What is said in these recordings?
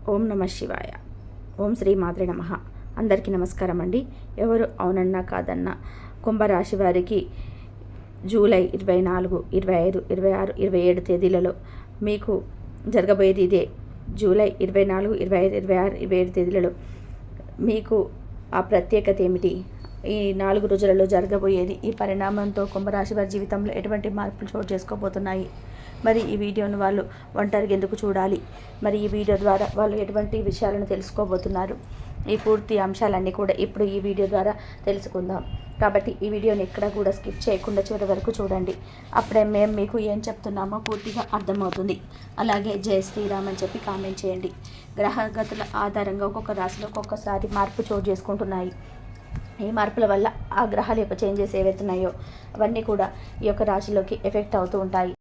ఓం నమ శివాయ. ఓం శ్రీ మాత్రే నమః. అందరికీ నమస్కారం అండి. ఎవరు అవునన్నా కాదన్నా కుంభరాశి వారికి జూలై 24, 25, 26, 27 తేదీలలో మీకు జరగబోయేది ఇదే. జూలై 24, 25, 26, 27 తేదీలలో మీకు ఆ ప్రత్యేకత ఏమిటి, ఈ 4 రోజులలో జరగబోయేది, ఈ పరిణామంతో కుంభరాశి వారి జీవితంలో ఎటువంటి మార్పులు చోటు చేసుకోబోతున్నాయి, మరి ఈ వీడియోను వాళ్ళు ఒంటరిగా ఎందుకు చూడాలి, మరి ఈ వీడియో ద్వారా వాళ్ళు ఎటువంటి విషయాలను తెలుసుకోబోతున్నారు, ఈ పూర్తి అంశాలన్నీ కూడా ఇప్పుడు ఈ వీడియో ద్వారా తెలుసుకుందాం. కాబట్టి ఈ వీడియోని ఎక్కడ కూడా స్కిప్ చేయకుండా చివరి వరకు చూడండి. అప్పుడే మేము మీకు ఏం చెప్తున్నామో పూర్తిగా అర్థమవుతుంది. అలాగే జై శ్రీరామ్ అని చెప్పి కామెంట్ చేయండి. గ్రహగతుల ఆధారంగా ఒక్కొక్క రాశిలో ఒక్కొక్కసారి మార్పు చోటు చేసుకుంటున్నాయి. ఈ మార్పుల వల్ల ఆ గ్రహాల యొక్క చేంజెస్ ఏవైతున్నాయో అవన్నీ కూడా ఈ యొక్క రాశిలోకి ఎఫెక్ట్ అవుతూ ఉంటాయి.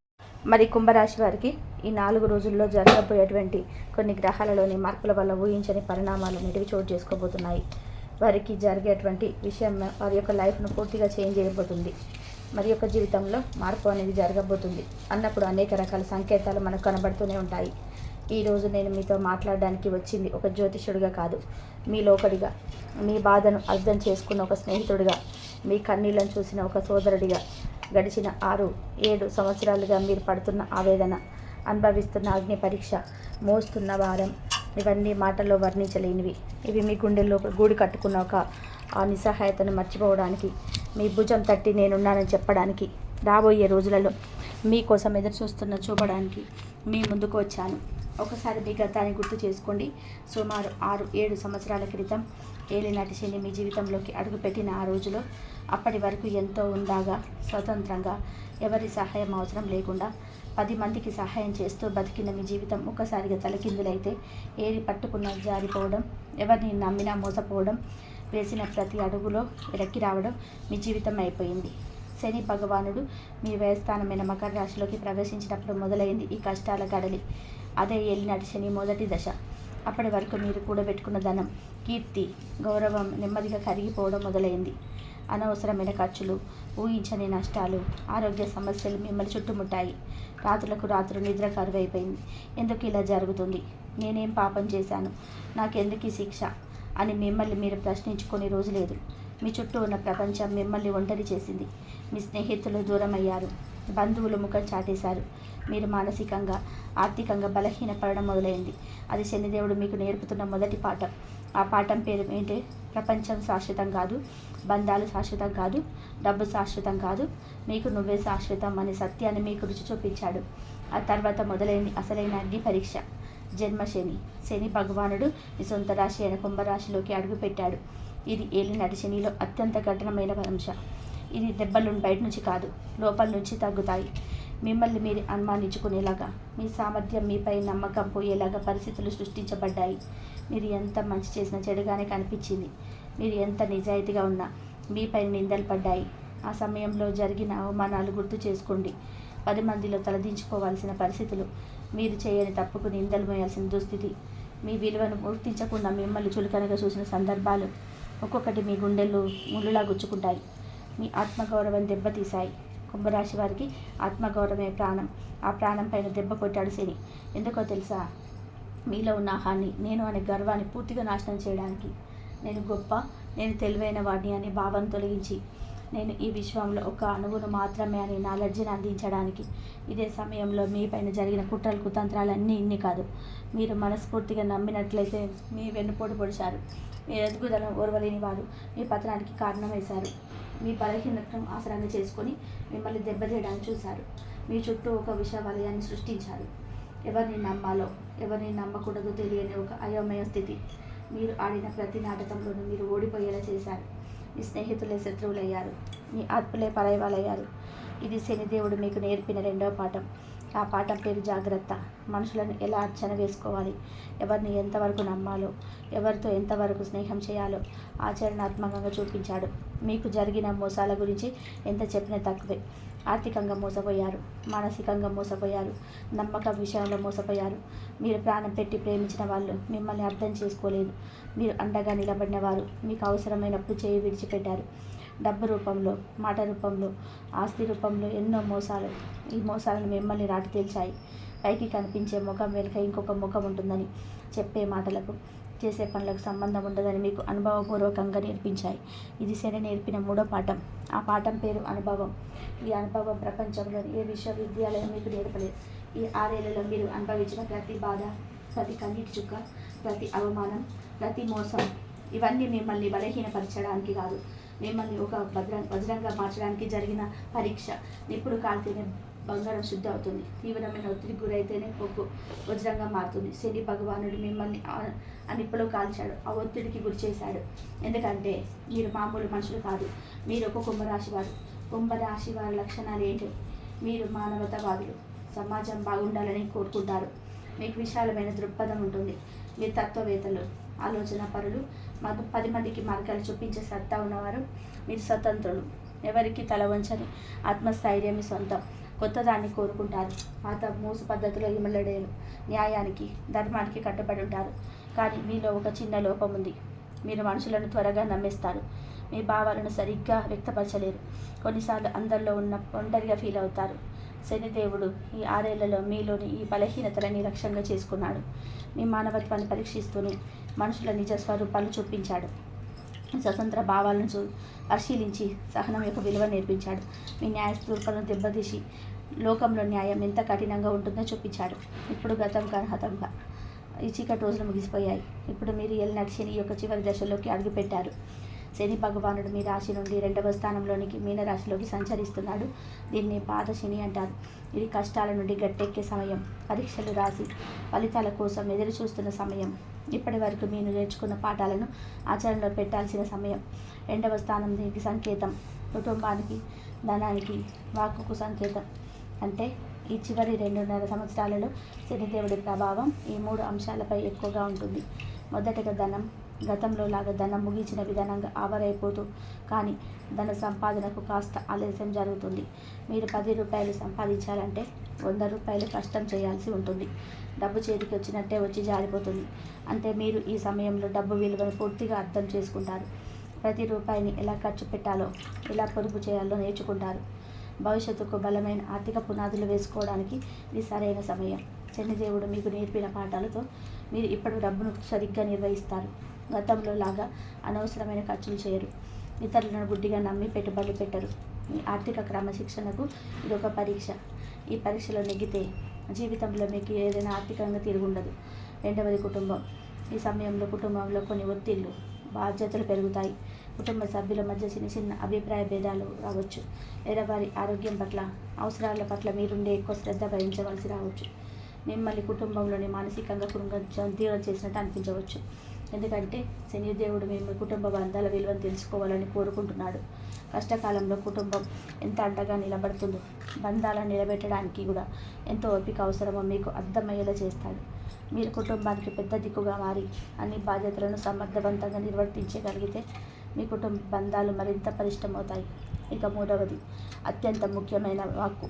మరి కుంభరాశి వారికి ఈ 4 రోజుల్లో జరగబోయేటువంటి కొన్ని గ్రహాలలోని మార్పుల వల్ల ఊహించని పరిణామాలు అనేటివి చోటు చేసుకోబోతున్నాయి. వారికి జరిగేటువంటి విషయం వారి యొక్క లైఫ్ను పూర్తిగా చేంజ్ చేయబోతుంది. మరి యొక్క జీవితంలో మార్పు అనేది జరగబోతుంది అన్నప్పుడు అనేక రకాల సంకేతాలు మనకు కనబడుతూనే ఉంటాయి. ఈరోజు నేను మీతో మాట్లాడడానికి వచ్చింది ఒక జ్యోతిష్యుడిగా కాదు, మీలో ఒకడిగా, మీ బాధను అర్థం చేసుకున్న ఒక స్నేహితుడిగా, మీ కన్నీళ్లను చూసిన ఒక సోదరుడిగా, గడిచిన 6-7 సంవత్సరాలుగా మీరు పడుతున్న ఆవేదన, అనుభవిస్తున్న అగ్ని పరీక్ష, మోస్తున్న భారం, ఇవన్నీ మాటల్లో వర్ణించలేనివి. ఇవి మీ గుండెల్లో గూడు కట్టుకున్న ఒక ఆ నిస్సహాయతను మర్చిపోవడానికి, మీ భుజం తట్టి నేనున్నానని చెప్పడానికి, రాబోయే రోజులలో మీకోసం ఎదురు చూపడానికి మీ ముందుకు వచ్చాను. ఒకసారి మీ గతాన్ని గుర్తు చేసుకోండి. సుమారు 6-7 సంవత్సరాల క్రితం ఏలినాటి శని మీ జీవితంలోకి అడుగుపెట్టిన ఆ రోజులో అప్పటి వరకు ఎంతో ఉందాగా, స్వతంత్రంగా, ఎవరి సహాయం అవసరం లేకుండా 10 మందికి సహాయం చేస్తూ బతికిన మీ జీవితం ఒక్కసారిగా తలకిందులైతే ఏరి పట్టుకున్న జారిపోవడం, ఎవరిని నమ్మినా మోసపోవడం, వేసిన ప్రతి అడుగులో వెనక్కి రావడం మీ జీవితం అయిపోయింది. శని భగవానుడు మీ వ్యయస్థానమైన మకర రాశిలోకి ప్రవేశించినప్పుడు మొదలైంది ఈ కష్టాల గడలి. అదే ఏలినాటి శని మొదటి దశ. అప్పటి వరకు మీరు కూడబెట్టుకున్న ధనం, కీర్తి, గౌరవం నెమ్మదిగా కరిగిపోవడం మొదలైంది. అనవసరమైన ఖర్చులు, ఊహించని నష్టాలు, ఆరోగ్య సమస్యలు మిమ్మల్ని చుట్టుముట్టాయి. రాత్రులకు రాత్రులు నిద్ర కరువైపోయింది. ఎందుకు ఇలా జరుగుతుంది, నేనేం పాపం చేశాను, నాకెందుకు ఈ శిక్ష అని మిమ్మల్ని మీరు ప్రశ్నించుకొని రోజు లేదు. మీ చుట్టూ ఉన్న ప్రపంచం మిమ్మల్ని ఒంటరి చేసింది. మీ స్నేహితులు దూరం అయ్యారు, బంధువులు ముఖం చాటేశారు. మీరు మానసికంగా, ఆర్థికంగా బలహీనపడడం మొదలైంది. అది శనిదేవుడు మీకు నేర్పుతున్న మొదటి పాఠం. ఆ పాఠం పేరు ఏంటి? ప్రపంచం శాశ్వతం కాదు, బంధాలు శాశ్వతం కాదు, డబ్బు శాశ్వతం కాదు, మీకు నువ్వే శాశ్వతం అనే సత్యాన్ని మీకు రుచి చూపించాడు. ఆ తర్వాత మొదలైంది అసలైన అగ్ని పరీక్ష, జన్మశని. శని భగవానుడు మీ సొంత రాశి అయిన కుంభరాశిలోకి అడుగుపెట్టాడు. ఇది ఏలినాటి శనిలో అత్యంత కఠినమైన అంశం. ఇది దెబ్బలు బయట నుంచి కాదు, లోపల నుంచి తగ్గుతాయి. మిమ్మల్ని మీరు అనుమానించుకునేలాగా, మీ సామర్థ్యం మీపై నమ్మకం పోయేలాగా పరిస్థితులు సృష్టించబడ్డాయి. మీరు ఎంత మంచి చేసినా చెడుగానే కనిపించింది. మీరు ఎంత నిజాయితీగా ఉన్నా మీపై నిందలు పడ్డాయి. ఆ సమయంలో జరిగిన అవమానాలు గుర్తు చేసుకోండి. 10 మందిలో తలదించుకోవాల్సిన పరిస్థితులు, మీరు చేయని తప్పుకు నిందలు మోయాల్సిన దుస్థితి, మీ విలువను గుర్తించకుండా మిమ్మల్ని చులకనగా చూసిన సందర్భాలు ఒక్కొక్కటి మీ గుండెల్లో ముళ్ళులా గుచ్చుకుంటాయి. మీ ఆత్మగౌరవం దెబ్బతీశాయి. కుంభరాశి వారికి ఆత్మగౌరవమే ప్రాణం. ఆ ప్రాణం పైన దెబ్బ కొట్టాడు శని. ఎందుకో తెలుసా? మీలో ఉన్న ఆహాన్ని, నేను అనే గర్వాన్ని పూర్తిగా నాశనం చేయడానికి. నేను గొప్ప, నేను తెలివైన వాడిని అనే భావం తొలగించి, నేను ఈ విశ్వంలో ఒక అణువును మాత్రమే అనే నాలెడ్జిని అందించడానికి. ఇదే సమయంలో మీ పైన జరిగిన కుట్రలు కుతంత్రాలన్నీ ఇన్ని కాదు. మీరు మనస్ఫూర్తిగా నమ్మినట్లయితే మీ వెన్నుపోటు పొడిచారు. మీ ఎదుగుదల ఓర్వలేని వారు మీ పతనానికి కారణం వేశారు. మీ బలహీనతను ఆసరాన్ని చేసుకొని మిమ్మల్ని దెబ్బతీయడానికి చూశారు. మీ చుట్టూ ఒక విష వలయాన్ని సృష్టించారు. ఎవరిని నమ్మాలో, ఎవరిని నమ్మకూడదో తెలియని ఒక అయోమయ స్థితి. మీరు ఆడిన ప్రతి నాటకంలోనూ మీరు ఓడిపోయేలా చేశారు. మీ స్నేహితులే శత్రువులయ్యారు, మీ ఆత్మలే పరాయవాలయ్యారు. ఇది శనిదేవుడు మీకు నేర్పిన 2వ పాఠం. ఆ పాఠం పేరు జాగ్రత్త. మనుషులను ఎలా అంచనా వేసుకోవాలి, ఎవరిని ఎంతవరకు నమ్మాలో, ఎవరితో ఎంతవరకు స్నేహం చేయాలో ఆచరణాత్మకంగా చూపించాడు. మీకు జరిగిన మోసాల గురించి ఎంత చెప్పినా తక్కువే. ఆర్థికంగా మోసపోయారు, మానసికంగా మోసపోయారు, నమ్మకం విషయంలో మోసపోయారు. మీరు ప్రాణం పెట్టి ప్రేమించిన వాళ్ళు మిమ్మల్ని అర్థం చేసుకోలేదు. మీరు అండగా నిలబడిన వారు మీకు అవసరమైనప్పుడు చేయి విడిచిపెట్టారు. డబ్బు రూపంలో, మాట రూపంలో, ఆస్తి రూపంలో ఎన్నో మోసాలు. ఈ మోసాలను మిమ్మల్ని రాటి తేల్చాయి. పైకి కనిపించే ముఖం వెనుక ఇంకొక ముఖం ఉంటుందని, చెప్పే మాటలకు చేసే పనులకు సంబంధం ఉండదని మీకు అనుభవపూర్వకంగా నేర్పించాయి. ఇది శని నేర్పిన 3వ పాఠం. ఆ పాఠం పేరు అనుభవం. ఈ అనుభవం ప్రపంచంలోని ఏ విశ్వవిద్యాలయం మీకు నేర్పలేదు. ఈ 6 ఏళ్లలో మీరు అనుభవించిన ప్రతి బాధ, ప్రతి కన్నీటి చుక్క, ప్రతి అవమానం, ప్రతి మోసం, ఇవన్నీ మిమ్మల్ని బలహీనపరచడానికి కాదు, మిమ్మల్ని ఒక వజ్రంగా మార్చడానికి జరిగిన పరీక్ష. నిప్పుడు కాల్తేనే బంగారం శుద్ధి అవుతుంది. తీవ్రమైన ఒత్తిడికి గురైతేనే పొగ్గు వజ్రంగా మారుతుంది. శని భగవానుడు మిమ్మల్ని ఆ నిప్పులో కాల్చాడు, ఆ ఒత్తిడికి గురి చేశాడు. ఎందుకంటే మీరు మామూలు మనుషులు కాదు. మీరు ఒక కుంభరాశి వారు. కుంభరాశి వారి లక్షణాలు ఏంటి? మీరు మానవతావాదులు. సమాజం బాగుండాలని కోరుకుంటారు. మీకు విశాలమైన దృక్పథం ఉంటుంది. మీరు తత్వవేత్తలు, ఆలోచన పరులు, 10 మందికి మార్గాలు చూపించే సత్తా ఉన్నవారు. మీరు స్వతంత్రులు. ఎవరికి తల వంచని ఆత్మస్థైర్యం మీ సొంతం. కొత్తదాన్ని కోరుకుంటారు. పాత మూసు పద్ధతిలో ఇమలడేలు. న్యాయానికి, ధర్మానికి కట్టుబడి ఉంటారు. కానీ మీలో ఒక చిన్న లోపం ఉంది. మీరు మనుషులను త్వరగా నమ్మేస్తారు. మీ భావాలను సరిగ్గా వ్యక్తపరచలేరు. కొన్నిసార్లు అందరిలో ఒంటరిగా ఫీల్ అవుతారు. శనిదేవుడు ఈ 6 ఏళ్లలో మీలోని ఈ బలహీనతలని లక్ష్యంగా చేసుకున్నాడు. మీ మానవత్వాన్ని పరీక్షిస్తూనే మనుషుల నిజ స్వరూపాలు చూపించాడు. స్వతంత్ర భావాలను పరిశీలించి సహనం యొక్క విలువ నేర్పించాడు. మీ న్యాయస్థూర్పులను దెబ్బతీసి లోకంలో న్యాయం ఎంత కఠినంగా ఉంటుందో చూపించాడు. ఇప్పుడు గతం హతంగా ఈ చీకటి రోజులు ముగిసిపోయాయి. ఇప్పుడు మీరు ఏలినాటి శని యొక్క చివరి దశలోకి అడుగుపెట్టారు. శని భగవానుడు మీ రాశి నుండి 2వ స్థానంలోనికి మీనరాశిలోకి సంచరిస్తున్నాడు. దీన్ని పాద శని అంటారు. ఇది కష్టాల నుండి గట్టెక్కే సమయం. పరీక్షలు రాసి ఫలితాల కోసం ఎదురు చూస్తున్న సమయం. ఇప్పటి వరకు మీరు నేర్చుకున్న పాఠాలను ఆచరణలో పెట్టాల్సిన సమయం. 2వ స్థానం దీనికి సంకేతం. కుటుంబానికి, ధనానికి, వాక్కుకు సంకేతం. అంటే ఈ చివరి 2.5 సంవత్సరాలలో శనిదేవుడి ప్రభావం ఈ 3 అంశాలపై ఎక్కువగా ఉంటుంది. మొదటగా ధనం. గతంలో లాగా ధనం ముగించిన విధానంగా ఆవరైపోతూ, కానీ ధన సంపాదనకు కాస్త ఆలస్యం జరుగుతుంది. మీరు 10 రూపాయలు సంపాదించాలంటే 100 రూపాయలు కష్టం చేయాల్సి ఉంటుంది. డబ్బు చేతికి వచ్చినట్టే వచ్చి జారిపోతుంది. అంటే మీరు ఈ సమయంలో డబ్బు విలువను పూర్తిగా అర్థం చేసుకుంటారు. ప్రతి రూపాయిని ఎలా ఖర్చు పెట్టాలో, ఎలా పొదుపు చేయాలో నేర్చుకుంటారు. భవిష్యత్తుకు బలమైన ఆర్థిక పునాదులు వేసుకోవడానికి ఇది సరైన సమయం. శనిదేవుడు మీకు నేర్పిన పాఠాలతో మీరు ఇప్పుడు డబ్బును సరిగ్గా నిర్వహిస్తారు. గతంలో లాగా అనవసరమైన ఖర్చులు చేయరు. ఇతరులను గుడ్డిగా నమ్మి పెట్టుబడులు పెట్టరు. మీ ఆర్థిక క్రమశిక్షణకు ఇది ఒక పరీక్ష. ఈ పరీక్షలో నెగ్గితే జీవితంలో మీకు ఏదైనా ఆర్థికంగా తిరుగుండదు. 2వది కుటుంబం. ఈ సమయంలో కుటుంబంలో కొన్ని ఒత్తిళ్లు, బాధ్యతలు పెరుగుతాయి. కుటుంబ సభ్యుల మధ్య చిన్న అభిప్రాయ భేదాలు రావచ్చు. లేదా వారి ఆరోగ్యం పట్ల, అవసరాల పట్ల మీరుండే ఎక్కువ శ్రద్ధ వహించవలసి రావచ్చు. మిమ్మల్ని కుటుంబంలోని మానసికంగా తీవ్రం చేసినట్టు అనిపించవచ్చు. ఎందుకంటే శనిదేవుడు మీ కుటుంబ బంధాల విలువను తెలుసుకోవాలని కోరుకుంటున్నాడు. కష్టకాలంలో కుటుంబం ఎంత అండగా నిలబడుతుందో, బంధాలను నిలబెట్టడానికి కూడా ఎంతో ఓపిక అవసరమో మీకు అర్థమయ్యేలా చేస్తాడు. మీరు కుటుంబానికి పెద్ద దిక్కుగా మారి అన్ని బాధ్యతలను సమర్థవంతంగా నిర్వర్తించగలిగితే మీ కుటుంబ బంధాలు మరింత పటిష్టమవుతాయి. ఇక 3వది అత్యంత ముఖ్యమైన వాక్కు,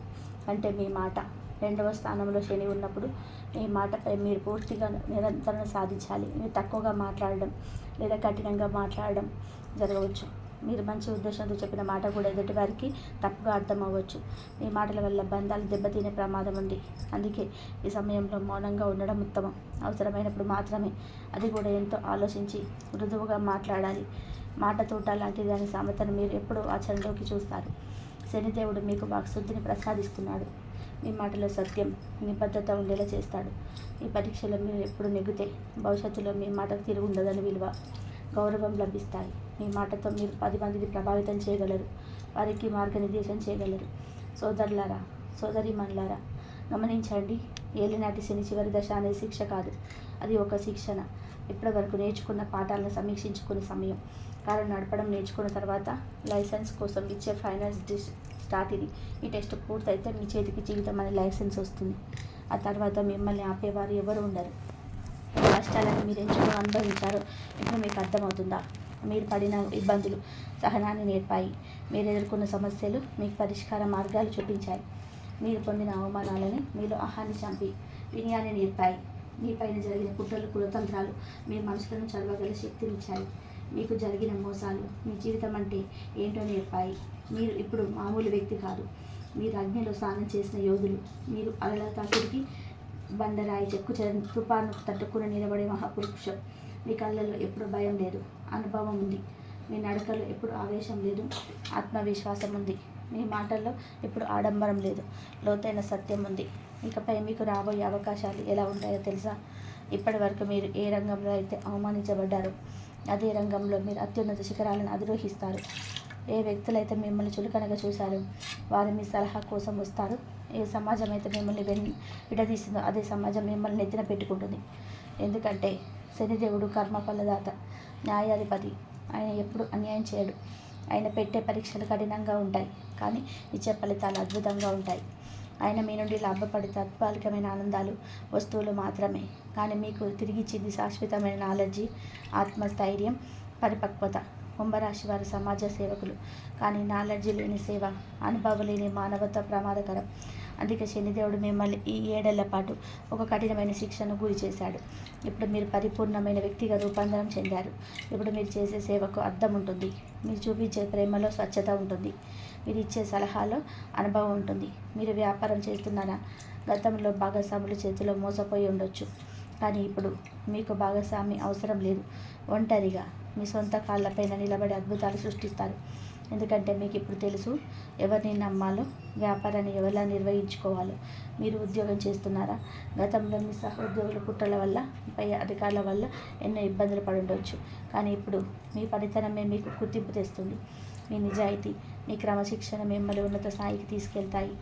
అంటే మీ మాట. 2వ స్థానంలో శని ఉన్నప్పుడు మీ మాటపై మీరు పూర్తిగా నిరంతరం సాధించాలి. మీరు తక్కువగా మాట్లాడడం లేదా కఠినంగా మాట్లాడడం జరగవచ్చు. మీరు మంచి ఉద్దేశంతో చెప్పిన మాట కూడా ఎదుటి వారికి తప్పుగా అర్థం అవ్వచ్చు. మీ మాటల వల్ల బంధాలు దెబ్బతినే ప్రమాదం ఉంది. అందుకే ఈ సమయంలో మౌనంగా ఉండడం ఉత్తమం. అవసరమైనప్పుడు మాత్రమే, అది కూడా ఎంతో ఆలోచించి మృదువుగా మాట్లాడాలి. మాట తోట లాంటి దాని సామెతను మీరు ఎప్పుడూ ఆచరణలోకి చూస్తారు. శనిదేవుడు మీకు వాక్శుద్ధిని ప్రసాదిస్తున్నాడు. మీ మాటలో సత్యం, నిబద్ధత ఉండేలా చేస్తాడు. ఈ పరీక్షలో మీరు ఎప్పుడు నెగ్గితే భవిష్యత్తులో మీ మాటకు తిరిగి ఉండదని విలువ, గౌరవం లభిస్తాయి. మీ మాటతో మీరు 10 మందిని ప్రభావితం చేయగలరు. వారికి మార్గనిర్దేశం చేయగలరు. సోదరులారా, సోదరీమణులారా, గమనించండి. ఏలినాటి శని చివరి దశ అనేది శిక్ష కాదు, అది ఒక శిక్షణ. ఇప్పటి వరకు నేర్చుకున్న పాఠాలను సమీక్షించుకునే సమయం. కారు నడపడం నేర్చుకున్న తర్వాత లైసెన్స్ కోసం ఇచ్చే ఫైనల్ స్టార్ట్ ఇది. ఈ టెస్ట్ పూర్తయితే మీ చేతికి జీవితం అనే లైసెన్స్ వస్తుంది. ఆ తర్వాత మిమ్మల్ని ఆపేవారు ఎవరు ఉండరు. కష్టాలను మీరు ఎంచుకొని అనుభవించారో ఇప్పుడు మీకు అర్థమవుతుందా? మీరు పడిన ఇబ్బందులు సహనాన్ని నేర్పాయి. మీరు ఎదుర్కొన్న సమస్యలు మీకు పరిష్కార మార్గాలు చూపించాయి. మీరు పొందిన అవమానాలని మీలో అహాన్ని చంపి వినయాన్ని నేర్పాయి. మీ పైన జరిగిన కుట్రలు, కులతంత్రాలు మీ మనసులను చదవగల శక్తినిచ్చాయి. మీకు జరిగిన మోసాలు మీ జీవితం అంటే ఏంటో నేర్పాయి. మీరు ఇప్పుడు మామూలు వ్యక్తి కాదు. మీరు అగ్నిలో స్నానం చేసిన యోధులు. మీరు అలల తాకిడికి బండరాయి చెక్కు తుపాను తట్టుకుని నిలబడే మహాపురుషం. మీ కళ్ళల్లో ఎప్పుడు భయం లేదు, అనుభవం ఉంది. మీ నడకలో ఎప్పుడు ఆవేశం లేదు, ఆత్మవిశ్వాసం ఉంది. మీ మాటల్లో ఎప్పుడు ఆడంబరం లేదు, లోతైన సత్యం ఉంది. ఇకపై మీకు రాబోయే అవకాశాలు ఎలా ఉంటాయో తెలుసా? ఇప్పటి వరకు మీరు ఏ రంగంలో అయితే అవమానించబడ్డారో అదే రంగంలో మీరు అత్యున్నత శిఖరాలను అధిరోహిస్తారు. ఏ వ్యక్తులైతే మిమ్మల్ని చులకనగా చూశారో వారు మీ సలహా కోసం వస్తారు. ఏ సమాజం అయితే మిమ్మల్ని విడదీస్తుందో అదే సమాజం మిమ్మల్ని నెత్తిన పెట్టుకుంటుంది. ఎందుకంటే శనిదేవుడు కర్మఫలదాత, న్యాయాధిపతి. ఆయన ఎప్పుడు అన్యాయం చేయడు. ఆయన పెట్టే పరీక్షలు కఠినంగా ఉంటాయి, కానీ ఇచ్చే ఫలితాలు అద్భుతంగా ఉంటాయి. ఆయన మీ నుండి లాభపడే తాత్కాలికమైన ఆనందాలు, వస్తువులు మాత్రమే. కానీ మీకు తిరిగిచ్చింది శాశ్వతమైన నాలెడ్జి, ఆత్మస్థైర్యం, పరిపక్వత. కుంభరాశి వారు సమాజ సేవకులు, కానీ నాలెడ్జి లేని సేవ, అనుభవం లేని మానవత్వ ప్రమాదకరం. అందుకే శనిదేవుడు మిమ్మల్ని ఈ 7 ఏళ్ల పాటు ఒక కఠినమైన శిక్షను గురి చేశాడు. ఇప్పుడు మీరు పరిపూర్ణమైన వ్యక్తిగా రూపాంతరం చెందారు. ఇప్పుడు మీరు చేసే సేవకు అర్థం ఉంటుంది. మీరు చూపించే ప్రేమలో స్వచ్ఛత ఉంటుంది. మీరు ఇచ్చే సలహాలో అనుభవం ఉంటుంది. మీరు వ్యాపారం చేస్తున్నారా? గతంలో భాగస్వాముల చేతిలో మోసపోయి ఉండొచ్చు, కానీ ఇప్పుడు మీకు భాగస్వామి అవసరం లేదు. ఒంటరిగా మీ సొంత కాళ్ళపైన నిలబడి అద్భుతాలు సృష్టిస్తారు. ఎందుకంటే మీకు ఇప్పుడు తెలుసు ఎవరిని నమ్మాలో, వ్యాపారాన్ని ఎలా నిర్వహించుకోవాలో. మీరు ఉద్యోగం చేస్తున్నారా? గతంలో మీ సహోద్యోగుల కుట్రల వల్ల, పై అధికారుల వల్ల ఎన్నో ఇబ్బందులు పడి ఉండొచ్చు, కానీ ఇప్పుడు మీ పనితనమే మీకు గుర్తింపు తెస్తుంది. మీ నిజాయితీ, మీ క్రమశిక్షణ మిమ్మల్ని ఉన్నత స్థాయికి తీసుకెళ్తాయి.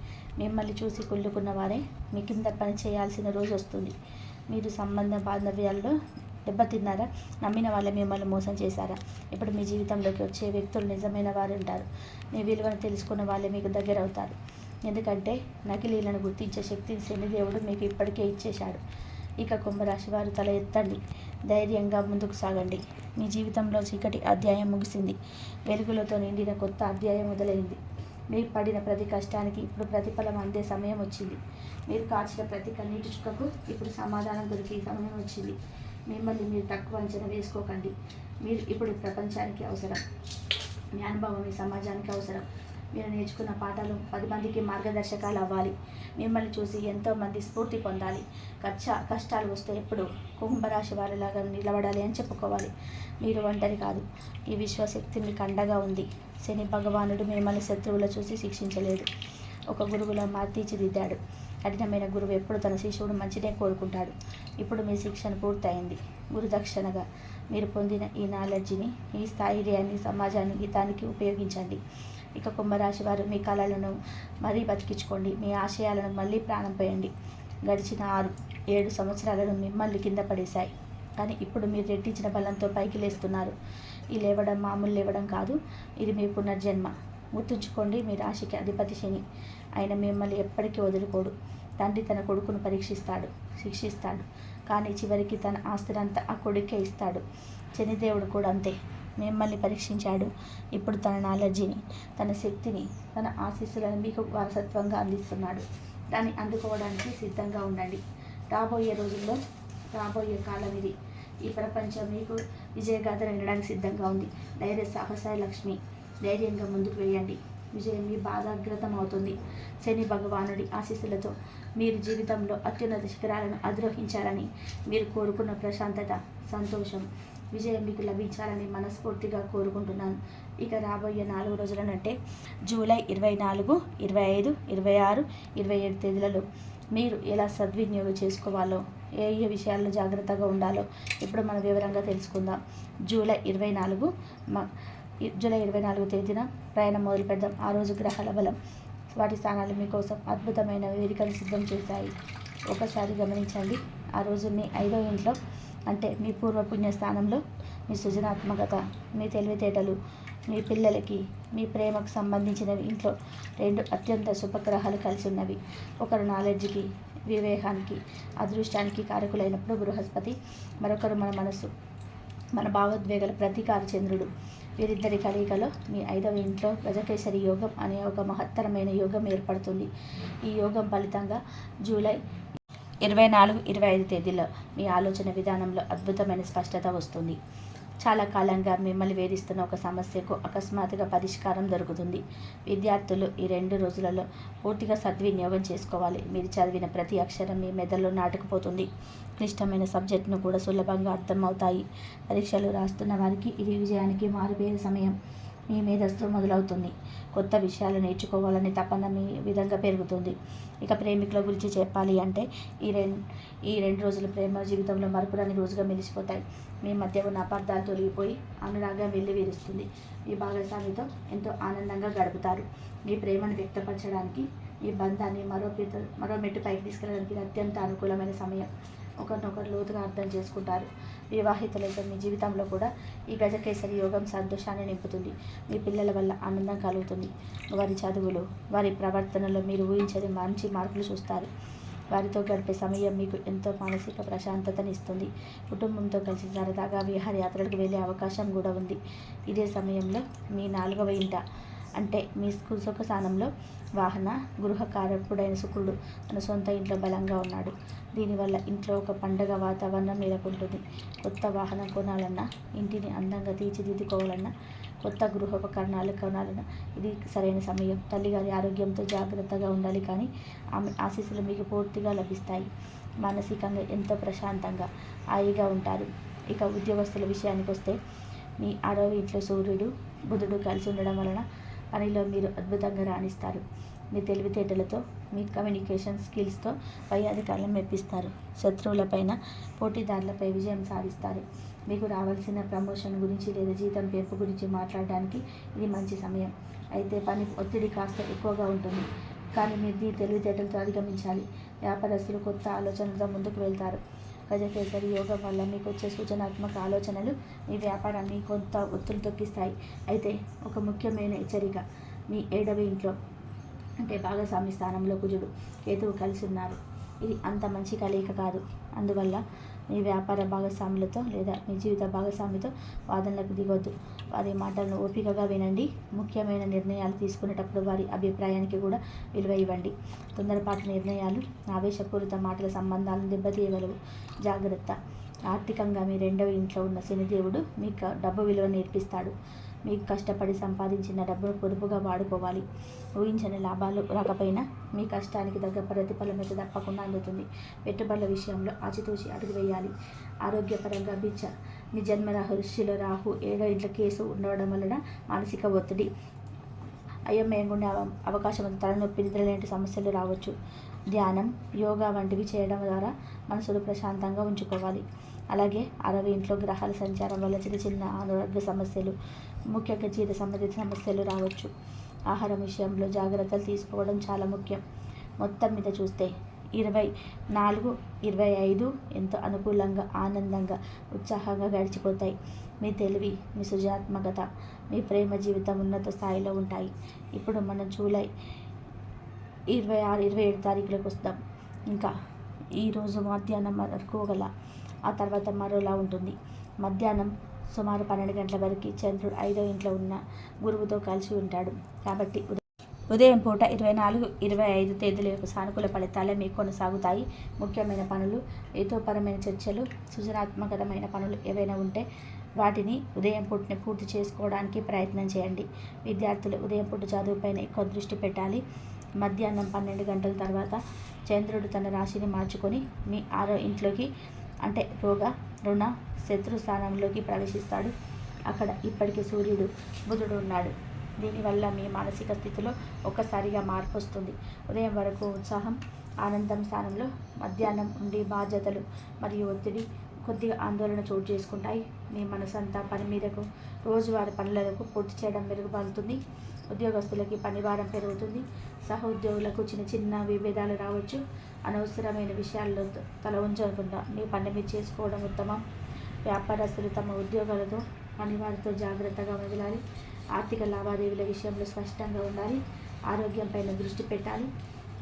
మిమ్మల్ని చూసి కుళ్ళుకున్న వారే మీ కింద పని చేయాల్సిన రోజు వస్తుంది. మీరు బాంధవ్యాల్లో దెబ్బతిన్నారా? నమ్మిన వాళ్ళే మిమ్మల్ని మోసం చేశారా? ఇప్పుడు మీ జీవితంలోకి వచ్చే వ్యక్తులు నిజమైన వారు ఉంటారు. మీ విలువను తెలుసుకున్న వాళ్ళే మీకు దగ్గర అవుతారు. ఎందుకంటే నకిలీలను గుర్తించే శక్తిని శనిదేవుడు మీకు ఇప్పటికే ఇచ్చేశాడు. ఇక కుంభరాశి వారు తల ఎత్తండి, ధైర్యంగా ముందుకు సాగండి. మీ జీవితంలో చీకటి అధ్యాయం ముగిసింది, వెలుగులతో నిండిన కొత్త అధ్యాయం మొదలైంది. మీరు పడిన ప్రతి కష్టానికి ఇప్పుడు ప్రతిఫలం అందే సమయం వచ్చింది. మీరు కాచిన ప్రతి కన్నీటి చుక్కకు ఇప్పుడు సమాధానం దొరికే సమయం వచ్చింది. మిమ్మల్ని మీరు తక్కువ అంచనా వేసుకోకండి. మీరు ఇప్పుడు ప్రపంచానికి అవసరం. మీ అనుభవం ఈ సమాజానికి అవసరం. మీరు నేర్చుకున్న పాఠాలు 10 మందికి మార్గదర్శకాలు అవ్వాలి. మిమ్మల్ని చూసి ఎంతోమంది స్ఫూర్తి పొందాలి. కష్టాలు వస్తే ఎప్పుడు కుంభరాశి వారిలాగా నిలబడాలి అని చెప్పుకోవాలి. మీరు ఒంటరి కాదు, ఈ విశ్వశక్తి మీకు అండగా ఉంది. శని భగవానుడు మిమ్మల్ని శత్రువులు చూసి శిక్షించలేదు, ఒక గురువులా తీర్చిదిద్దాడు. కఠినమైన గురువు ఎప్పుడు తన శిష్యుడు మంచినే కోరుకుంటాడు. ఇప్పుడు మీ శిక్షణ పూర్తయింది. గురుదక్షిణగా మీరు పొందిన ఈ నాలెడ్జిని, ఈ స్థైర్యాన్ని సమాజాన్ని హితానికి ఉపయోగించండి. ఇక కుంభరాశి వారు మీ కళలను మరీ బతికించుకోండి. మీ ఆశయాలను మళ్ళీ ప్రాణం పోయండి. గడిచిన 6-7 సంవత్సరాలను మిమ్మల్ని కింద పడేశాయి, కానీ ఇప్పుడు మీరు రెట్టించిన బలంతో పైకి లేస్తున్నారు. ఈ లేవడం మామూలు లేవడం కాదు, ఇది మీ పునర్జన్మ. గుర్తుంచుకోండి, మీ రాశికి అధిపతి శని. ఆయన మిమ్మల్ని ఎప్పటికీ వదులుకోడు. తండ్రి తన కొడుకును పరీక్షిస్తాడు, శిక్షిస్తాడు, కానీ చివరికి తన ఆస్తినంతా ఆ కొడుకే ఇస్తాడు. శనిదేవుడు కూడా అంతే, మిమ్మల్ని పరీక్షించాడు. ఇప్పుడు తన నాలెడ్జిని, తన శక్తిని, తన ఆశీస్సులను మీకు వారసత్వంగా అందిస్తున్నాడు. దాన్ని అందుకోవడానికి సిద్ధంగా ఉండండి. రాబోయే రోజుల్లో, రాబోయే కాలం ఇది. ఈ ప్రపంచం మీకు విజయగాథను వినడానికి సిద్ధంగా ఉంది. ధైర్య సాహసాయ లక్ష్మి. ధైర్యంగా ముందుకు వేయండి. విజయం మీ బాధాగ్రతం అవుతుంది. శని భగవానుడి ఆశీస్సులతో మీరు జీవితంలో అత్యున్నత శిఖరాలను అధిరోహించాలని, మీరు కోరుకున్న ప్రశాంతత, సంతోషం, విజయం మీకు లభించాలని మనస్ఫూర్తిగా కోరుకుంటున్నాను. ఇక రాబోయే 4 రోజులనంటే జూలై 24, 25, 26, 27 తేదీలలో మీరు ఎలా సద్వినియోగం చేసుకోవాలో, ఏ విషయాల్లో జాగ్రత్తగా ఉండాలో ఇప్పుడు మనం వివరంగా తెలుసుకుందాం. జూలై 24 తేదీన ప్రయాణం మొదలు పెడదాం. ఆ రోజు గ్రహాల బలం, వాటి స్థానాలు మీకోసం అద్భుతమైన వేదికలు సిద్ధం చేశాయి. ఒకసారి గమనించండి. ఆ రోజు మీ 5వ ఇంట్లో, అంటే మీ పూర్వపుణ్య స్థానంలో, మీ సృజనాత్మకత, మీ తెలివితేటలు, మీ పిల్లలకి, మీ ప్రేమకు సంబంధించిన ఇంట్లో 2 అత్యంత శుభగ్రహాలు కలిసి ఉన్నవి. ఒకరు నాలెడ్జ్కి, వివేకానికి, అదృష్టానికి కారకులైనప్పుడు బృహస్పతి, మరొకరు మన మనసు, మన భావోద్వేగాల ప్రతీకార చంద్రుడు. వీరిద్దరి కలయికలో మీ 5వ ఇంట్లో గజకేసరి యోగం అనే ఒక మహత్తరమైన యోగం ఏర్పడుతుంది. ఈ యోగం ఫలితంగా జూలై 24, 25 తేదీల్లో మీ ఆలోచన విధానంలో అద్భుతమైన స్పష్టత వస్తుంది. చాలా కాలంగా మిమ్మల్ని వేధిస్తున్న ఒక సమస్యకు అకస్మాత్తుగా పరిష్కారం దొరుకుతుంది. విద్యార్థులు ఈ 2 రోజులలో పూర్తిగా సద్వినియోగం చేసుకోవాలి. మీరు చదివిన ప్రతి అక్షరం మీ మెదడులో నాటుకుపోతుంది. క్లిష్టమైన సబ్జెక్టును కూడా సులభంగా అర్థమవుతాయి. పరీక్షలు రాస్తున్న వారికి ఇది విజయానికి మారుపేరు సమయం. మీ మేధస్సు మొదలవుతుంది. కొత్త విషయాలు నేర్చుకోవాలనే తపన మీ విధంగా పెరుగుతుంది. ఇక ప్రేమికుల గురించి చెప్పాలి అంటే ఈ రెండు రోజులు ప్రేమ జీవితంలో మరపురాని రోజుగా మెలిసిపోతాయి. మీ మధ్య ఉన్న అపార్థాలు తొలగిపోయి అనురాగం వెల్లివిరుస్తుంది. మీ భాగస్వామితో ఎంతో ఆనందంగా గడుపుతారు. మీ ప్రేమను వ్యక్తపరచడానికి, మీ బంధాన్ని మరో మెట్టు పైకి తీసుకెళ్ళడానికి ఇది అత్యంత అనుకూలమైన సమయం. ఒకరినొకరు లోతుగా అర్థం చేసుకుంటారు. వివాహితులైతే మీ జీవితంలో కూడా ఈ గజకేసరి యోగం సంతోషాన్ని నింపుతుంది. మీ పిల్లల వల్ల ఆనందం కలుగుతుంది. వారి చదువులు, వారి ప్రవర్తనలో మీరు ఊహించని మంచి మార్పులు చూస్తారు. వారితో గడిపే సమయం మీకు ఎంతో మానసిక ప్రశాంతతనిస్తుంది. కుటుంబంతో కలిసి సరదాగా విహారయాత్రలకు వెళ్ళే అవకాశం కూడా ఉంది. ఇదే సమయంలో మీ 4వ ఇంట అంటే మీ సుఖ స్థానంలో వాహన గృహకారకుడైన శుక్రుడు తన సొంత ఇంట్లో బలంగా ఉన్నాడు. దీనివల్ల ఇంట్లో ఒక పండగ వాతావరణం నెలకొంటుంది. కొత్త వాహనం కొనాలన్నా, ఇంటిని అందంగా తీర్చిదిద్దుకోవాలన్నా, కొత్త గృహోపకరణాలు కొనాలన్నా ఇది సరైన సమయం. తల్లిగారి ఆరోగ్యంతో జాగ్రత్తగా ఉండాలి, కానీ ఆమె ఆశీస్సులు మీకు పూర్తిగా లభిస్తాయి. మానసికంగా ఎంతో ప్రశాంతంగా హాయిగా ఉంటారు. ఇక ఉద్యోగస్తుల విషయానికి వస్తే మీ 6వ ఇంట్లో సూర్యుడు బుధుడు కలిసి ఉండడం వలన పనిలో మీరు అద్భుతంగా రాణిస్తారు. మీ తెలివితేటలతో, మీ కమ్యూనికేషన్ స్కిల్స్తో పై అధికారులను మెప్పిస్తారు. శత్రువులపైన, పోటీదారులపై విజయం సాధిస్తారు. మీకు రావాల్సిన ప్రమోషన్ గురించి లేదా జీతం పెంపు గురించి మాట్లాడడానికి ఇది మంచి సమయం. అయితే పని ఒత్తిడి కాస్త ఎక్కువగా ఉంటుంది, కానీ మీరు తెలివితేటలతో అధిగమించాలి. వ్యాపారస్తులు కొత్త ఆలోచనలతో ముందుకు వెళ్తారు. గజకేసరి యోగం వల్ల మీకు వచ్చే సూచనాత్మక ఆలోచనలు మీ వ్యాపారాన్ని కొంత ఒత్తులు తొక్కిస్తాయి. అయితే ఒక ముఖ్యమైన హెచ్చరిక, మీ 7వ ఇంట్లో అంటే భాగస్వామి స్థానంలో కుజుడు, కేతువు కలిసి ఉన్నారు. ఇది అంత మంచి కలయిక కాదు. అందువల్ల మీ వ్యాపార భాగస్వాములతో లేదా మీ జీవిత భాగస్వామితో వాదనలకు దిగొద్దు. వారి మాటలను ఓపికగా వినండి. ముఖ్యమైన నిర్ణయాలు తీసుకునేటప్పుడు వారి అభిప్రాయానికి కూడా విలువ ఇవ్వండి. తొందరపాటు నిర్ణయాలు, ఆవేశపూరిత మాటల సంబంధాలను దెబ్బతీయగలవు. జాగ్రత్త. ఆర్థికంగా మీ 2వ ఇంట్లో ఉన్న శనిదేవుడు మీకు డబ్బు విలువ నేర్పిస్తాడు. మీకు కష్టపడి సంపాదించిన డబ్బును పొదుపుగా వాడుకోవాలి. ఊహించని లాభాలు రాకపోయినా మీ కష్టానికి తగ్గ ప్రతిఫలం అయితే తప్పకుండా అందుతుంది. పెట్టుబడుల విషయంలో ఆచితూచి అడుగు వేయాలి. ఆరోగ్యపరంగా మీ జన్మరాశిలో రాహు 7వ ఇంట్లో కేసు ఉండడం వలన మానసిక ఒత్తిడి, అయోమయంగా ఉండే అవకాశం ఉంది. తలనొప్పి, నిద్రలేని సమస్యలు రావచ్చు. ధ్యానం, యోగా వంటివి చేయడం ద్వారా మనసును ప్రశాంతంగా ఉంచుకోవాలి. అలాగే 6వ ఇంట్లో గ్రహాల సంచారం వల్ల చిన్న చిన్న ఆరోగ్య సమస్యలు, ముఖ్యంగా జీర్ణ సంబంధిత సమస్యలు రావచ్చు. ఆహారం విషయంలో జాగ్రత్తలు తీసుకోవడం చాలా ముఖ్యం. మొత్తం మీద చూస్తే 24, 25 ఎంతో అనుకూలంగా, ఆనందంగా, ఉత్సాహంగా గడిచిపోతాయి. మీ తెలివి, మీ సృజనాత్మకత, మీ ప్రేమ జీవితం ఉన్నత స్థాయిలో ఉంటాయి. ఇప్పుడు మనం జూలై 26, 27 తారీఖులకు వస్తాం. ఇంకా ఈరోజు మధ్యాహ్నం వరకు ఆ తర్వాత మరోలా ఉంటుంది. మధ్యాహ్నం సుమారు 12 గంటల వరకు చంద్రుడు 5వ ఇంట్లో ఉన్న గురువుతో కలిసి ఉంటాడు. కాబట్టి ఉదయం పూట 24, 25 తేదీల యొక్క సానుకూల ఫలితాలే మీకు కొనసాగుతాయి. ముఖ్యమైన పనులు, హేతుపరమైన చర్చలు, సృజనాత్మకమైన పనులు ఏవైనా ఉంటే వాటిని ఉదయం పూటనే పూర్తి చేసుకోవడానికి ప్రయత్నం చేయండి. విద్యార్థులు ఉదయం పూట చదువుపైన ఎక్కువ దృష్టి పెట్టాలి. మధ్యాహ్నం 12 గంటల తర్వాత చంద్రుడు తన రాశిని మార్చుకొని మీ 6వ ఇంట్లోకి అంటే రోగ, రుణ, శత్రు స్థానంలోకి ప్రవేశిస్తాడు. అక్కడ ఇప్పటికే సూర్యుడు, బుధుడు ఉన్నాడు. దీనివల్ల మీ మానసిక స్థితిలో ఒక్కసారిగా మార్పు వస్తుంది. ఉదయం వరకు ఉత్సాహం, ఆనందం స్థానంలో మధ్యాహ్నం నుండి బాధ్యతలు మరియు ఒత్తిడి, కొద్దిగా ఆందోళన చోటు చేసుకుంటాయి. మీ మనసంతా పని మీదకు, రోజువారి పనులకు పూర్తి చేయడం మెరుగుపడుతుంది. ఉద్యోగస్తులకి పనిభారం పెరుగుతుంది. సహోద్యోగులకు చిన్న చిన్న విభేదాలు రావచ్చు. అనవసరమైన విషయాల్లో తల ఉంచకుండా మీ పని మీరు చేసుకోవడం ఉత్తమం. వ్యాపారస్తులు తమ ఉద్యోగాలతో, పనివారితో జాగ్రత్తగా మెదలాలి. ఆర్థిక లావాదేవీల విషయంలో స్పష్టంగా ఉండాలి. ఆరోగ్యంపైన దృష్టి పెట్టాలి.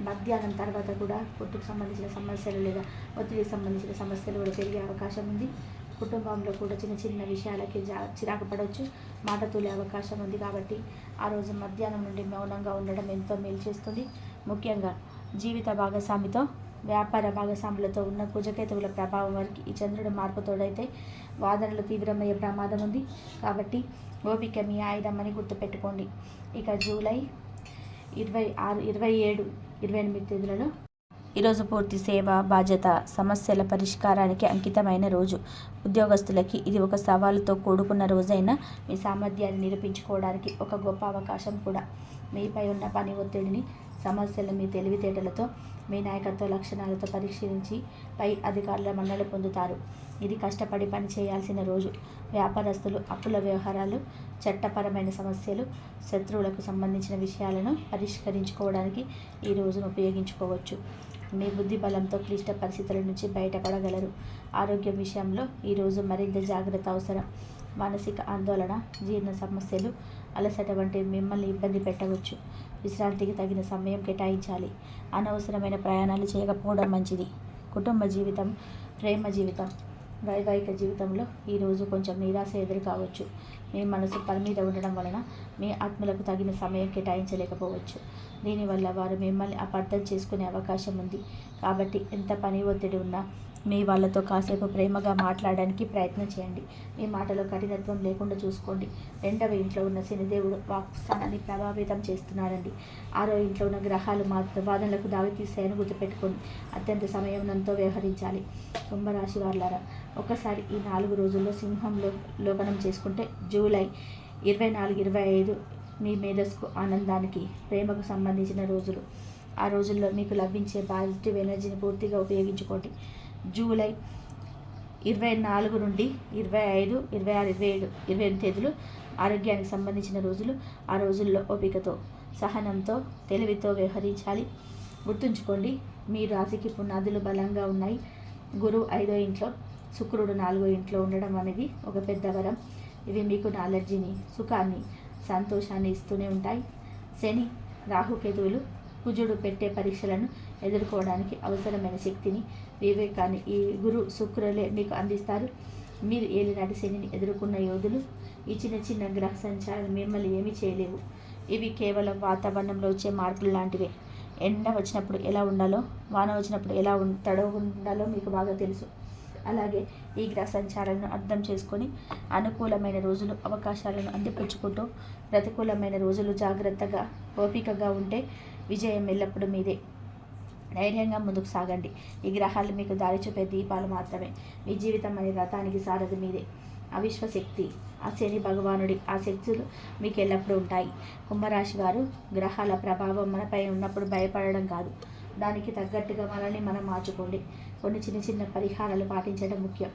మధ్యాహ్నం తర్వాత కూడా పుట్టుకు సంబంధించిన సమస్యలు లేదా ఒత్తిడికి సంబంధించిన సమస్యలు కూడా పెరిగే అవకాశం ఉంది. కుటుంబంలో కూడా చిన్న చిన్న విషయాలకి చిరాకు పడవచ్చు, మాట తూలే అవకాశం ఉంది. కాబట్టి ఆ రోజు మధ్యాహ్నం నుండి మౌనంగా ఉండడం ఎంతో మేలు చేస్తుంది. ముఖ్యంగా జీవిత భాగస్వామితో వ్యాపార భాగస్వాములతో ఉన్న కుజకేతువుల ప్రభావం వారికి ఈ చంద్రుడు మార్పుతోడైతే వాదనలు తీవ్రమయ్యే ప్రమాదం ఉంది. కాబట్టి ఓపిక మీ ఆయుధం అని గుర్తుపెట్టుకోండి. ఇక జూలై 26, 27, 28 తేదీలలో ఈరోజు పూర్తి సేవ, బాధ్యత, సమస్యల పరిష్కారానికి అంకితమైన రోజు. ఉద్యోగస్తులకి ఇది ఒక సవాలుతో కూడుకున్న రోజైనా మీ సామర్థ్యాన్ని నిరూపించుకోవడానికి ఒక గొప్ప అవకాశం కూడా. మీపై ఉన్న పని ఒత్తిడిని, సమస్యలు మీ తెలివితేటలతో, మీ నాయకత్వ లక్షణాలతో పరిశీలించి పై అధికారుల మన్నలు పొందుతారు. ఇది కష్టపడి పని చేయాల్సిన రోజు. వ్యాపారస్తులు అప్పుల వ్యవహారాలు, చట్టపరమైన సమస్యలు, శత్రువులకు సంబంధించిన విషయాలను పరిష్కరించుకోవడానికి ఈ రోజును ఉపయోగించుకోవచ్చు. మీ బుద్ధి బలంతో క్లిష్ట పరిస్థితుల నుంచి బయటపడగలరు. ఆరోగ్యం విషయంలో ఈరోజు మరింత జాగ్రత్త అవసరం. మానసిక ఆందోళన, జీర్ణ సమస్యలు, అలసట వంటివి మిమ్మల్ని ఇబ్బంది పెట్టవచ్చు. విశ్రాంతికి తగిన సమయం కేటాయించాలి. అనవసరమైన ప్రయాణాలు చేయకపోవడం మంచిది. కుటుంబ జీవితం, ప్రేమ జీవితం, వైవాహిక జీవితంలో ఈరోజు కొంచెం నిరాశ ఎదురు కావచ్చు. మీ మనసు పని మీద ఉండడం వలన మీ ఆత్మలకు తగిన సమయం కేటాయించలేకపోవచ్చు. దీనివల్ల వారు మిమ్మల్ని అపార్థం చేసుకునే అవకాశం ఉంది. కాబట్టి ఎంత పని ఒత్తిడి ఉన్నా మీ వాళ్ళతో కాసేపు ప్రేమగా మాట్లాడడానికి ప్రయత్నం చేయండి. మీ మాటలో కఠినత్వం లేకుండా చూసుకోండి. 2వ ఇంట్లో ఉన్న శనిదేవుడు వాక్స్థానాన్ని ప్రభావితం చేస్తున్నాడండి. 6వ ఇంట్లో ఉన్న గ్రహాలు వాదనలకు దారితీస్తాయని గుర్తుపెట్టుకోండి. అత్యంత సంయమనంతో వ్యవహరించాలి. కుంభరాశి వారులారా, ఒకసారి ఈ 4 రోజుల్లో సింహంలో లోకనం చేసుకుంటే జూలై 24, 25 మీ మేధస్సుకు, ఆనందానికి, ప్రేమకు సంబంధించిన రోజులు. ఆ రోజుల్లో మీకు లభించే పాజిటివ్ ఎనర్జీని పూర్తిగా ఉపయోగించుకోండి. జూలై 24 నుండి 25, 26, 27, 28 తేదీలు ఆరోగ్యానికి సంబంధించిన రోజులు. ఆ రోజుల్లో ఓపికతో, సహనంతో, తెలివితో వ్యవహరించాలి. గుర్తుంచుకోండి, మీ రాశికి పునాదులు బలంగా ఉన్నాయి. గురువు 5వ ఇంట్లో, శుక్రుడు 4వ ఇంట్లో ఉండడం అనేది ఒక పెద్ద వరం. ఇవి మీకు నాలెడ్జిని, సుఖాన్ని, సంతోషాన్ని ఇస్తూనే ఉంటాయి. శని, రాహుకేతువులు, కుజుడు పెట్టే పరీక్షలను ఎదుర్కోవడానికి అవసరమైన శక్తిని, వివేకాన్ని ఈ గురు శుక్రులే మీకు అందిస్తారు. మీరు ఏలినాటి శనిని ఎదుర్కొన్న యోధులు. ఈ చిన్న చిన్న గ్రహ సంచారాలు మిమ్మల్ని ఏమీ చేయలేవు. ఇవి కేవలం వాతావరణంలో వచ్చే మార్పులు లాంటివే. ఎండ వచ్చినప్పుడు ఎలా ఉండాలో, వాన వచ్చినప్పుడు ఎలా ఉండాలో మీకు బాగా తెలుసు. అలాగే ఈ గ్రహ సంచారాలను అర్థం చేసుకొని అనుకూలమైన రోజులు, అవకాశాలను అందిపుచ్చుకుంటూ, ప్రతికూలమైన రోజులు జాగ్రత్తగా, ఓపికగా ఉంటే విజయం ఎల్లప్పుడూ మీదే. ధైర్యంగా ముందుకు సాగండి. ఈ గ్రహాలు మీకు దారి చూపే దీపాలు మాత్రమే. మీ జీవితం అనే రథానికి సారథి మీదే. అవిశ్వశక్తి, ఆ శని భగవానుడి ఆ శక్తులు మీకు ఎల్లప్పుడూ ఉంటాయి. కుంభరాశి వారు, గ్రహాల ప్రభావం మనపై ఉన్నప్పుడు భయపడడం కాదు, దానికి తగ్గట్టుగా మనల్ని మనం మార్చుకోండి. కొన్ని చిన్న చిన్న పరిహారాలు పాటించడం ముఖ్యం.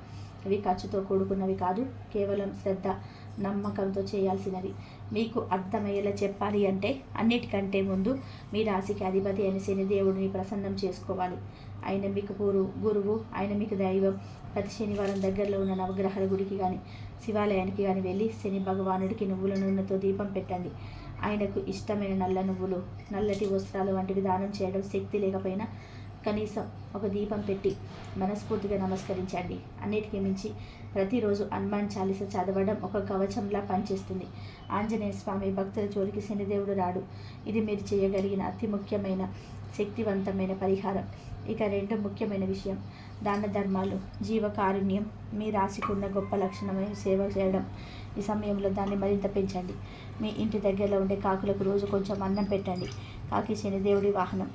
ఇవి ఖర్చుతో కూడుకున్నవి కాదు, కేవలం శ్రద్ధ, నమ్మకంతో చేయాల్సినవి. మీకు అర్థమయ్యేలా చెప్పాలి అంటే అన్నిటికంటే ముందు మీ రాశికి అధిపతి అయిన శనిదేవుడిని ప్రసన్నం చేసుకోవాలి. ఆయన మీకు గురువు, ఆయన మీకు దైవం. ప్రతి శనివారం దగ్గరలో ఉన్న నవగ్రహాల గుడికి కానీ, శివాలయానికి కానీ వెళ్ళి శని భగవానుడికి నువ్వుల నూనెతో దీపం పెట్టండి. ఆయనకు ఇష్టమైన నల్ల నువ్వులు, నల్లటి వస్త్రాలు వంటివి దానం చేయడం శక్తి లేకపోయినా కనీసం ఒక దీపం పెట్టి మనస్ఫూర్తిగా నమస్కరించండి. అన్నిటికీ మించి ప్రతిరోజు హనుమాన్ చాలీస చదవడం ఒక కవచంలా పనిచేస్తుంది. ఆంజనేయ స్వామి భక్తుల జోలికి శనిదేవుడు రాడు. ఇది మీరు చేయగలిగిన అతి ముఖ్యమైన, శక్తివంతమైన పరిహారం. ఇక 2 ముఖ్యమైన విషయం, దాన ధర్మాలు, జీవకారుణ్యం. మీ రాశికున్న గొప్ప లక్షణమైన సేవ చేయడం. ఈ సమయంలో దాన్ని మరింత పెంచండి. మీ ఇంటి దగ్గరలో ఉండే కాకులకు రోజు కొంచెం అన్నం పెట్టండి. కాకి శనిదేవుడి వాహనం.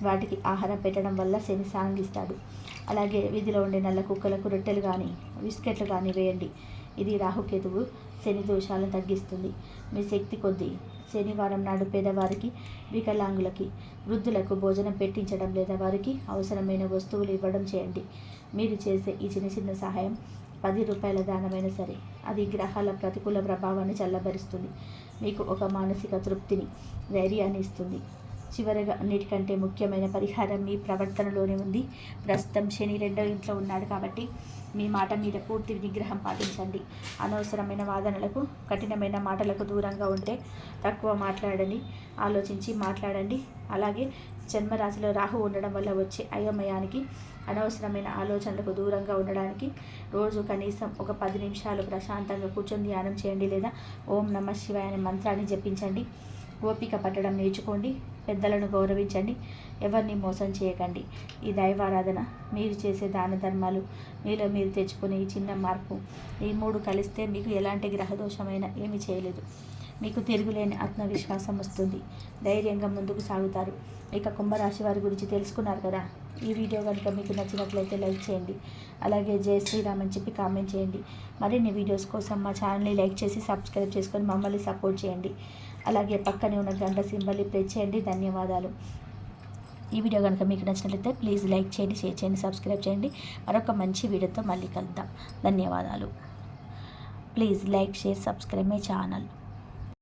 వాటికి ఆహారం పెట్టడం వల్ల శని సాంగిస్తాడు. అలాగే వీధిలో ఉండే నల్ల కుక్కలకు రొట్టెలు కానీ, బిస్కెట్లు కానీ వేయండి. ఇది రాహుకేతువు శని దోషాలను తగ్గిస్తుంది. మీ శక్తి కొద్దీ శనివారం నాడు పేదవారికి, వికలాంగులకి, వృద్ధులకు భోజనం పెట్టించడం లేదా వారికి అవసరమైన వస్తువులు ఇవ్వడం చేయండి. మీరు చేసే ఈ చిన్న చిన్న సహాయం 10 రూపాయల దానమైనా సరే, అది గ్రహాల ప్రతికూల ప్రభావాన్ని చల్లబరుస్తుంది. మీకు ఒక మానసిక తృప్తిని, ధైర్యాన్ని ఇస్తుంది. చివరగా అన్నిటికంటే ముఖ్యమైన పరిహారం మీ ప్రవర్తనలోనే ఉంది. ప్రస్తుతం శని 2వ ఇంట్లో ఉన్నాడు కాబట్టి మీ మాట మీద పూర్తి నిగ్రహం పాటించండి. అనవసరమైన వాదనలకు, కఠినమైన మాటలకు దూరంగా ఉంటే తక్కువ మాట్లాడండి, ఆలోచించి మాట్లాడండి. అలాగే జన్మరాశిలో రాహు ఉండడం వల్ల వచ్చే అయోమయానికి, అనవసరమైన ఆలోచనలకు దూరంగా ఉండడానికి రోజు కనీసం ఒక 10 నిమిషాలు ప్రశాంతంగా కూర్చొని ధ్యానం చేయండి లేదా ఓం నమః శివాయ అనే మంత్రాన్ని జపించండి. ఓపిక పట్టడం నేర్చుకోండి. పెద్దలను గౌరవించండి, ఎవరిని మోసం చేయకండి. ఈ దైవారాధన, మీరు చేసే దాన ధర్మాలు, మీలో మీరు తెచ్చుకునే ఈ చిన్న మార్పు, ఈ 3 కలిస్తే మీకు ఎలాంటి గ్రహదోషమైనా ఏమీ చేయలేదు. మీకు తిరుగులేని ఆత్మవిశ్వాసం వస్తుంది, ధైర్యంగా ముందుకు సాగుతారు. ఇక కుంభరాశి వారి గురించి తెలుసుకున్నారు కదా. ఈ వీడియో కనుక మీకు నచ్చినట్లయితే లైక్ చేయండి, అలాగే జై శ్రీరామ్ అని చెప్పి కామెంట్ చేయండి. మరిన్ని వీడియోస్ కోసం మా ఛానల్ని లైక్ చేసి సబ్స్క్రైబ్ చేసుకొని మమ్మల్ని సపోర్ట్ చేయండి. అలాగే పక్కనే ఉన్న గంట సింబల్ని ప్రెస్ చేయండి. ధన్యవాదాలు. ఈ వీడియో కనుక మీకు నచ్చినట్లయితే ప్లీజ్ లైక్ చేయండి, షేర్ చేయండి, సబ్స్క్రైబ్ చేయండి. మరొక మంచి వీడియోతో మళ్ళీ కలుద్దాం. ధన్యవాదాలు. Please like, share, subscribe my channel.